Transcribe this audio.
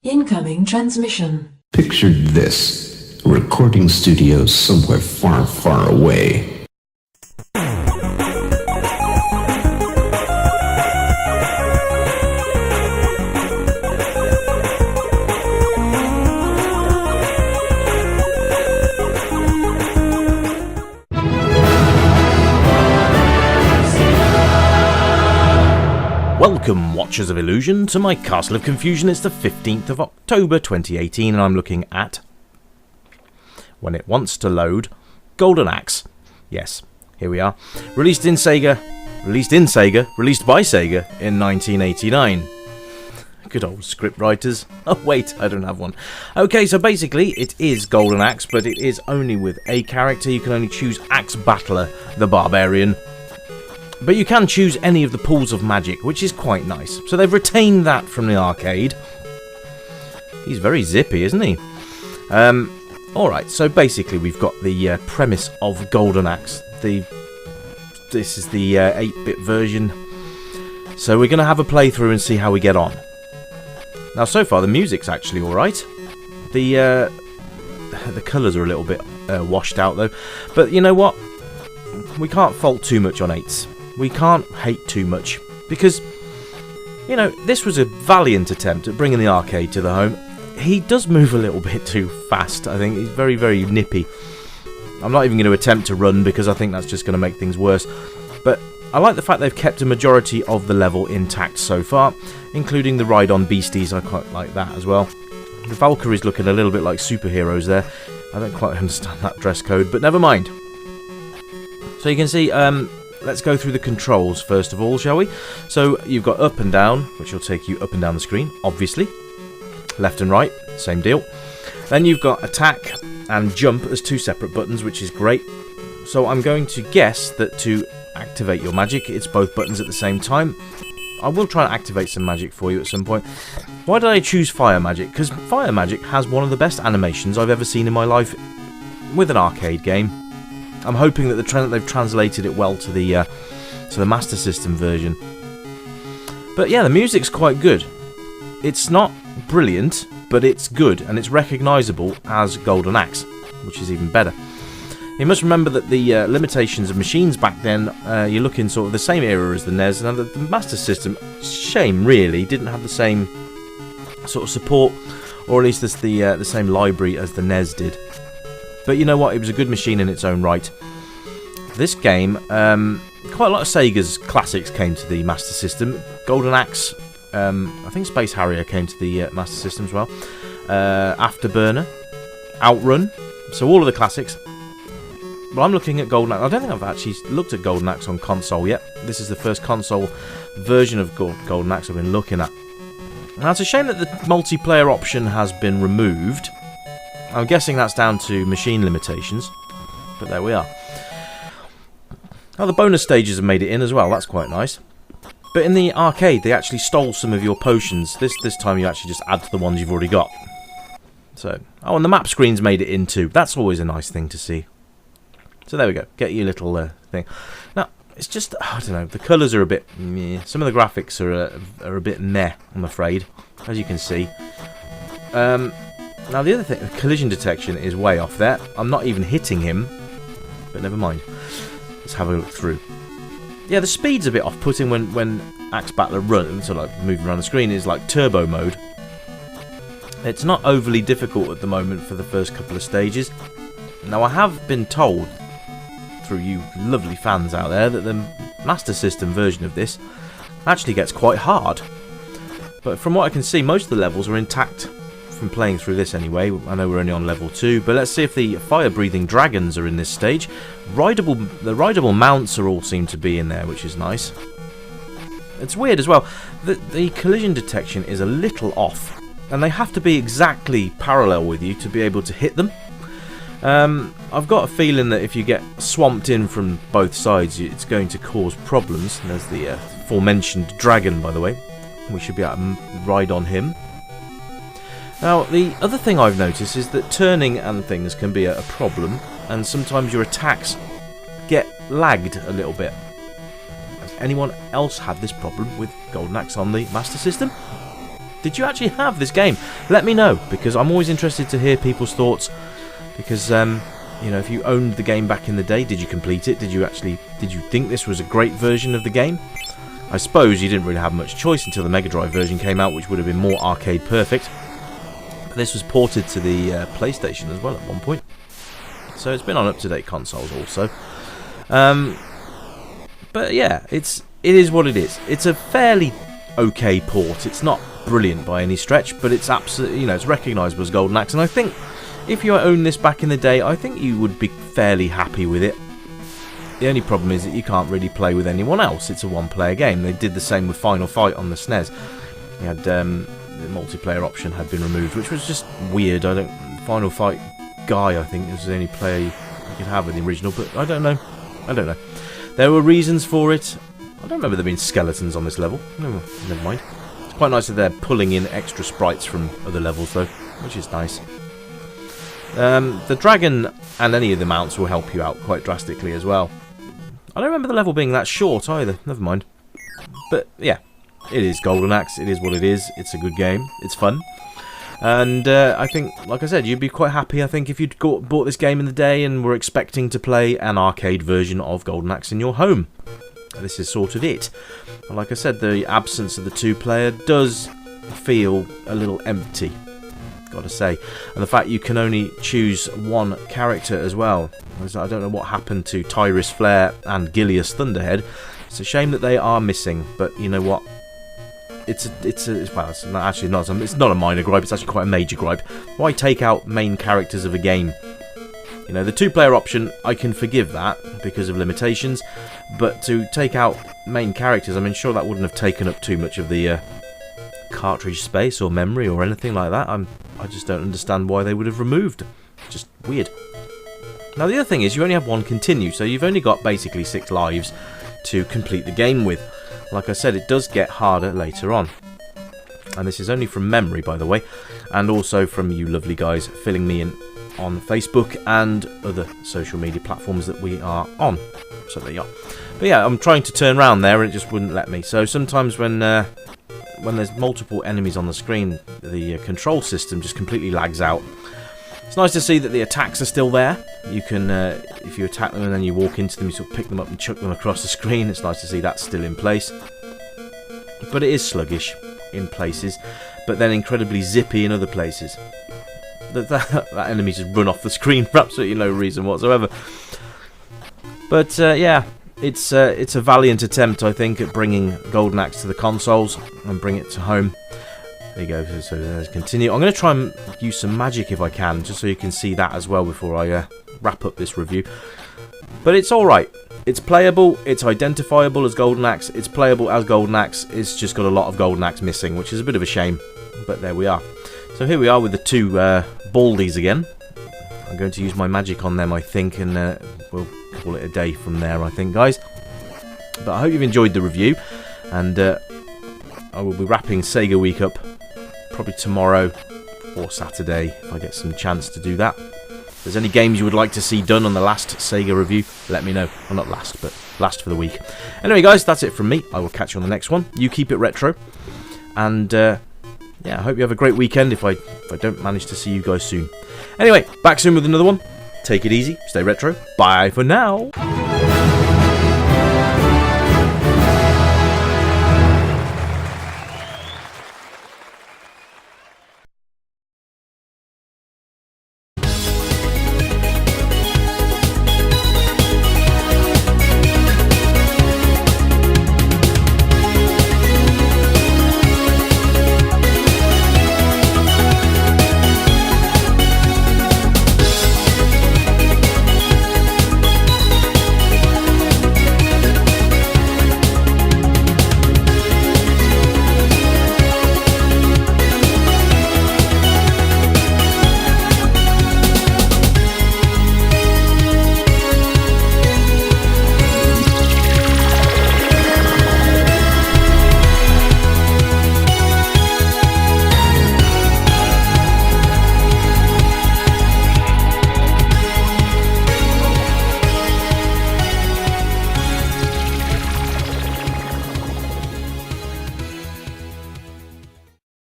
Incoming transmission. Picture this. A recording studio somewhere far, far away. Welcome, Watchers of Illusion, to my Castle of Confusion. It's the 15th of October 2018 and I'm looking at, when it wants to load, Golden Axe. Yes, here we are. Released by Sega in 1989. Good old script writers. Oh wait, I don't have one. Okay, so basically it is Golden Axe, but it is only with a character. You can only choose Axe Battler, the Barbarian. But you can choose any of the pools of magic, which is quite nice. So they've retained that from the arcade. He's very zippy, isn't he? Alright, so basically we've got the premise of Golden Axe. This is the 8-bit version. So we're going to have a playthrough and see how we get on. Now so far the music's actually alright. The colours are a little bit washed out though. But you know what? We can't fault too much on 8s. We can't hate too much, because, you know, this was a valiant attempt at bringing the arcade to the home. He does move a little bit too fast, I think. He's very, very nippy. I'm not even going to attempt to run, because I think that's just going to make things worse. But I like the fact they've kept a majority of the level intact so far, including the ride-on beasties. I quite like that as well. The Valkyries looking a little bit like superheroes there. I don't quite understand that dress code, but never mind. So you can see, let's go through the controls first of all, shall we? So you've got up and down, which will take you up and down the screen, obviously. Left and right, same deal. Then you've got attack and jump as two separate buttons, which is great. So I'm going to guess that to activate your magic, it's both buttons at the same time. I will try and activate some magic for you at some point. Why did I choose fire magic? Because fire magic has one of the best animations I've ever seen in my life with an arcade game. I'm hoping that they've translated it well to the Master System version. But yeah, the music's quite good. It's not brilliant, but it's good, and it's recognisable as Golden Axe, which is even better. You must remember that the limitations of machines back then, you're looking sort of the same era as the NES, and the Master System, shame really, didn't have the same sort of support, or at least the same library as the NES did. But you know what, it was a good machine in its own right. This game, quite a lot of Sega's classics came to the Master System. Golden Axe, I think Space Harrier came to the Master System as well. Afterburner, Outrun, so all of the classics. Well, I'm looking at Golden Axe. I don't think I've actually looked at Golden Axe on console yet. This is the first console version of Golden Axe I've been looking at. Now, it's a shame that the multiplayer option has been removed. I'm guessing that's down to machine limitations, but there we are. Now the bonus stages have made it in as well, that's quite nice. But in the arcade they actually stole some of your potions. This time you actually just add to the ones you've already got. So, oh, and the map screen's made it in too. That's always a nice thing to see. So there we go, get your little thing. Now, it's just, I don't know, the colours are a bit meh. Some of the graphics are a bit meh, I'm afraid, as you can see. Now the other thing, collision detection is way off there. I'm not even hitting him, but never mind. Let's have a look through. Yeah, the speed's a bit off-putting when Axe Battler runs, sort of like moving around the screen, is like turbo mode. It's not overly difficult at the moment for the first couple of stages. Now I have been told, through you lovely fans out there, that the Master System version of this actually gets quite hard. But from what I can see, most of the levels are intact. From playing through this anyway. I know we're only on level 2, but let's see if the fire-breathing dragons are in this stage. The rideable mounts all seem to be in there, which is nice. It's weird as well. The collision detection is a little off, and they have to be exactly parallel with you to be able to hit them. I've got a feeling that if you get swamped in from both sides, it's going to cause problems. And there's the aforementioned dragon, by the way. We should be able to ride on him. Now, the other thing I've noticed is that turning and things can be a problem, and sometimes your attacks get lagged a little bit. Has anyone else had this problem with Golden Axe on the Master System? Did you actually have this game? Let me know, because I'm always interested to hear people's thoughts. Because, you know, if you owned the game back in the day, did you complete it? Did you think this was a great version of the game? I suppose you didn't really have much choice until the Mega Drive version came out, which would have been more arcade perfect. But this was ported to the PlayStation as well at one point. So it's been on up-to-date consoles also. But yeah, it is what it is. It's a fairly okay port. It's not brilliant by any stretch, but it's absolutely, you know, it's recognisable as Golden Axe. And I think if you owned this back in the day, I think you would be fairly happy with it. The only problem is that you can't really play with anyone else. It's a one-player game. They did the same with Final Fight on the SNES. You had the multiplayer option had been removed, which was just weird. Final Fight Guy, I think, was the only player you could have in the original, but I don't know. There were reasons for it. I don't remember there being skeletons on this level. No, never mind. It's quite nice that they're pulling in extra sprites from other levels, though, which is nice. The dragon and any of the mounts will help you out quite drastically as well. I don't remember the level being that short either. Never mind. But yeah, it is Golden Axe. It is what it is. It's a good game. It's fun. And I think, like I said, you'd be quite happy, I think, if you'd bought this game in the day and were expecting to play an arcade version of Golden Axe in your home. This is sort of it. And like I said, the absence of the two-player does feel a little empty, gotta say. And the fact you can only choose one character as well. I don't know what happened to Tyrus Flare and Gilius Thunderhead. It's a shame that they are missing, but you know what? It's not a minor gripe, it's actually quite a major gripe. Why take out main characters of a game? You know, the two-player option, I can forgive that because of limitations, but to take out main characters, I mean, sure, that wouldn't have taken up too much of the cartridge space or memory or anything like that. I just don't understand why they would have removed. Just weird. Now, the other thing is you only have one continue, so you've only got basically 6 lives to complete the game with. Like I said, it does get harder later on. And this is only from memory, by the way, and also from you lovely guys filling me in on Facebook and other social media platforms that we are on. So there you are. But yeah, I'm trying to turn around there and it just wouldn't let me. So sometimes when there's multiple enemies on the screen, the control system just completely lags out. It's nice to see that the attacks are still there. You can, if you attack them and then you walk into them, you sort of pick them up and chuck them across the screen. It's nice to see that's still in place. But it is sluggish in places, but then incredibly zippy in other places. That enemy just run off the screen for absolutely no reason whatsoever. But yeah, it's a valiant attempt, I think, at bringing Golden Axe to the consoles and bring it to home. There you go, so let's continue. I'm going to try and use some magic if I can, just so you can see that as well before I wrap up this review. But it's alright. It's playable, it's identifiable as Golden Axe, it's playable as Golden Axe, it's just got a lot of Golden Axe missing, which is a bit of a shame. But there we are. So here we are with the two baldies again. I'm going to use my magic on them, I think, and we'll call it a day from there, I think, guys. But I hope you've enjoyed the review, and I will be wrapping Sega Week up probably tomorrow or Saturday if I get some chance to do that. If there's any games you would like to see done on the last Sega review, let me know. Well, not last, but last for the week. Anyway, guys, that's it from me. I will catch you on the next one. You keep it retro, and yeah, I hope you have a great weekend if I don't manage to see you guys soon. Anyway, back soon with another one. Take it easy, stay retro. Bye for now.